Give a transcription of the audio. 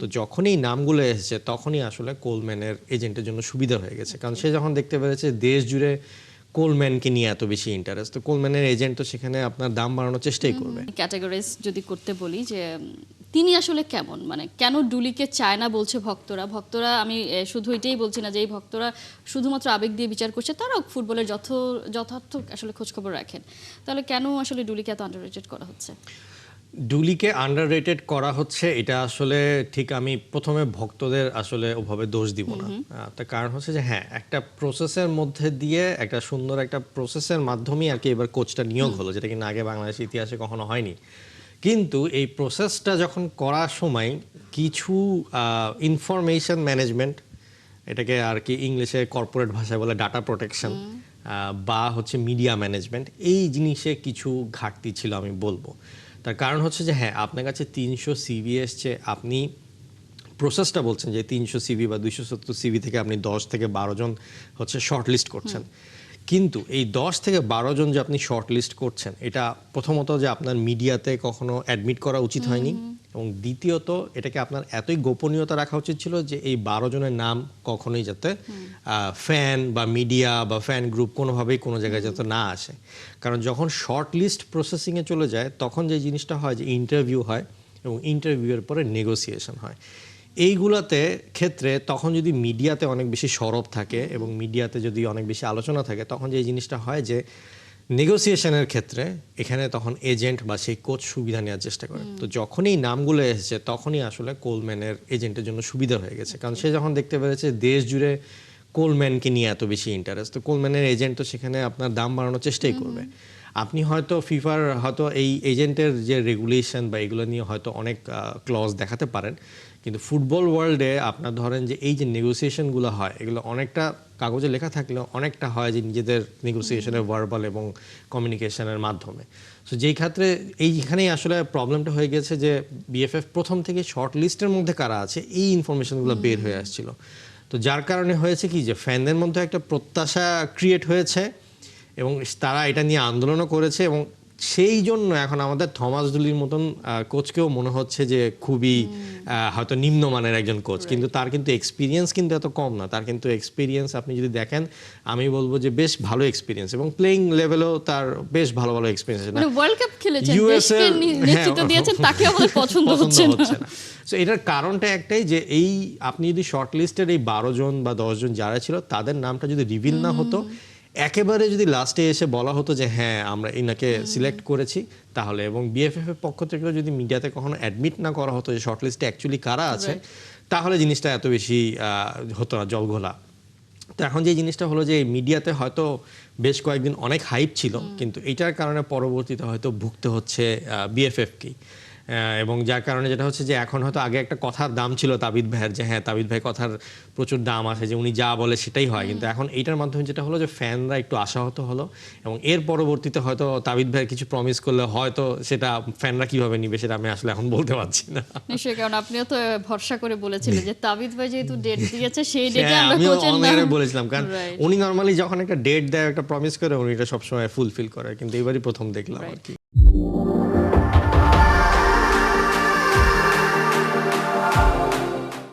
তো যখনই এই নামগুলো এসেছে তখনই আসলে কোলম্যানের এজেন্টের জন্য সুবিধা হয়ে গেছে, কারণ সে যখন দেখতে পেরেছে দেশ জুড়ে কোলম্যানকে নিয়ে এত বেশি ইন্টারেস্ট, তো কোলম্যানের এজেন্ট তো সেখানে আপনার দাম বাড়ানোর চেষ্টাই করবে। ক্যাটাগরাইজ যদি করতে বলি যে তিনি আসলে কেমন, মানে কেন ডুলিকে চায় না বলছে ভক্তরা আমি শুধু এটাই বলছি না যে এই ভক্তরা শুধুমাত্র আবেগ দিয়ে বিচার করছে, তারাও ফুটবলের যথার্থ আসলে খোঁজখবর রাখেন। তাহলে কেন আসলে ডুলিকে এত আন্ডাররেটেড করা হচ্ছে? ডুলিকে আন্ডাররেটেড করা হচ্ছে এটা আসলে ঠিক আমি প্রথমে ভক্তদের আসলে ওভাবে দোষ দিব না। তার কারণ হচ্ছে যে হ্যাঁ, একটা প্রসেসের মধ্যে দিয়ে একটা সুন্দর একটা প্রসেসের মাধ্যমেই আর কি এবার কোচটা নিয়োগ হলো, যেটা কিনা আগে বাংলাদেশ ইতিহাসে কখনো হয়নি। কিন্তু এই প্রসেসটা যখন করার সময় কিছু ইনফরমেশন ম্যানেজমেন্ট, এটাকে আর কি ইংলিশে কর্পোরেট ভাষায় বলে ডাটা প্রোটেকশন, বা হচ্ছে মিডিয়া ম্যানেজমেন্ট, এই জিনিসে কিছু ঘাটতি ছিল আমি বলবো। তার কারণ হচ্ছে যে হ্যাঁ, আপনার কাছে 300 সিভি এসছে, আপনি প্রসেসটা বলছেন যে 300 সিভি বা 270 সিভি থেকে আপনি 10 থেকে 12 জন হচ্ছে শর্ট লিস্ট করছেন। কিন্তু এই 10 থেকে 12 জন যে আপনি শর্ট লিস্ট করছেন, এটা প্রথমত যে আপনার মিডিয়াতে কখনো অ্যাডমিট করা উচিত হয়নি, এবং দ্বিতীয়ত এটাকে আপনার এতই গোপনীয়তা রাখা উচিত ছিল যে এই 12 জনের নাম কখনোই যাতে ফ্যান বা মিডিয়া বা ফ্যান গ্রুপ কোনোভাবেই কোনো জায়গায় যাতে না আসে। কারণ যখন শর্ট লিস্ট প্রসেসিংয়ে চলে যায় তখন যে জিনিসটা হয় যে ইন্টারভিউ হয়, এবং ইন্টারভিউয়ের পরে নেগোসিয়েশন হয়। এইগুলাতে ক্ষেত্রে তখন যদি মিডিয়াতে অনেক বেশি সরব থাকে এবং মিডিয়াতে যদি অনেক বেশি আলোচনা থাকে, তখন যে জিনিসটা হয় যে নেগোসিয়েশনের ক্ষেত্রে এখানে তখন এজেন্ট বা সেই কোচ সুবিধা নেওয়ার চেষ্টা করে। তো যখনই এই নামগুলো এসেছে তখনই আসলে কোলম্যানের এজেন্টের জন্য সুবিধা হয়ে গেছে, কারণ সে যখন দেখতে পেরেছে দেশ জুড়ে কোলম্যানকে নিয়ে এত বেশি ইন্টারেস্ট, তো কোলম্যানের এজেন্ট তো সেখানে আপনার দাম বাড়ানোর চেষ্টাই করবে। আপনি হয়তো ফিফার হয়তো এই এজেন্টের যে রেগুলেশন বা এগুলো নিয়ে হয়তো অনেক ক্লজ দেখাতে পারেন, কিন্তু ফুটবল ওয়ার্ল্ডে আপনার ধরেন যে এই যে নেগোসিয়েশনগুলো হয়, এগুলো অনেকটা কাগজে লেখা থাকলেও অনেকটা হয় যে নিজেদের নেগোসিয়েশনের ভার্বাল এবং কমিউনিকেশনের মাধ্যমে। সো যেই ক্ষেত্রে এইখানেই আসলে প্রবলেমটা হয়ে গেছে যে বিএফএফ প্রথম থেকে শর্ট লিস্টের মধ্যে কারা আছে এই ইনফরমেশনগুলো বের হয়ে আসছিল। তো যার কারণে হয়েছে কি যে ফ্যানদের মধ্যে একটা প্রত্যাশা ক্রিয়েট হয়েছে এবং তারা এটা নিয়ে আন্দোলনও করেছে, এবং সেই জন্য এখন আমাদের থমাস ডুলির মতন কোচকেও মনে হচ্ছে যে খুবই হয়তো নিম্নমানের একজন কোচ, কিন্তু তার কিন্তু এক্সপিরিয়েন্স কিন্তু এত কম না। তার কিন্তু এক্সপিরিয়েন্স আপনি যদি দেখেন, আমি বলবো যে বেশ ভালো এক্সপিরিয়েন্স, এবং প্লেইং লেভেলেও তার বেশ ভালো ভালো এক্সপিরিয়েন্স আছে। মানে ওয়ার্ল্ড কাপ খেলেছেন, দেশকে নেতৃত্ব দিয়েছেন, তাকে আমাদের পছন্দ হচ্ছে না। সো এটার কারণটা একটাই যে এই আপনি যদি শর্ট লিস্টের এই 12 জন বা 10 জন যারা ছিল তাদের নামটা যদি রিভিল না হতো, একেবারে যদি লাস্টে এসে বলা হতো যে হ্যাঁ আমরা ইনাকে সিলেক্ট করেছি, তাহলে এবং বিএফএফ এর পক্ষ থেকে যদি মিডিয়াতে কখনো অ্যাডমিট না করা হতো যে শর্ট লিস্টে অ্যাকচুয়ালি কারা আছে, তাহলে জিনিসটা এত বেশি হতো না, জলঘোলা। তো এখন যে জিনিসটা হলো যে মিডিয়াতে হয়তো বেশ কয়েকদিন অনেক হাইপ ছিল, কিন্তু এইটার কারণে পরবর্তীতে হয়তো ভুগতে হচ্ছে বিএফএফকেই, এবং যার কারণে যেটা হচ্ছে যে এখন হয়তো আগে একটা কথার দাম ছিল তাবিদ ভাইয়ের, যে হ্যাঁ তাবিদ ভাই কথার প্রচুর দাম আছে, যে উনি যা বলে সেটাই হয়, কিন্তু এখন এইটার মাধ্যমে যেটা হলো যে ফ্যানরা একটু আশাহত হলো, এবং এর পরবর্তীতে হয়তো তাবিদ ভাইয়ের কিছু প্রমিস করলে হয়তো সেটা ফ্যানরা কিভাবে নিবে সেটা আমি আসলে এখন বলতে পারছি না। নিশ্চয়ই, কারণ আপনিও তো ভরসা করে বলেছিলেন যে তাবিদ ভাই যেহেতু ডেট দিয়েছে সেই ডেটে আমরা কোচের নাম বলেছিলাম, কারণ উনি নরমালি যখন একটা ডেট দেয়, একটা প্রমিস করে, উনি এটা সবসময় ফুলফিল করে, কিন্তু এবারই প্রথম দেখলাম আর কি।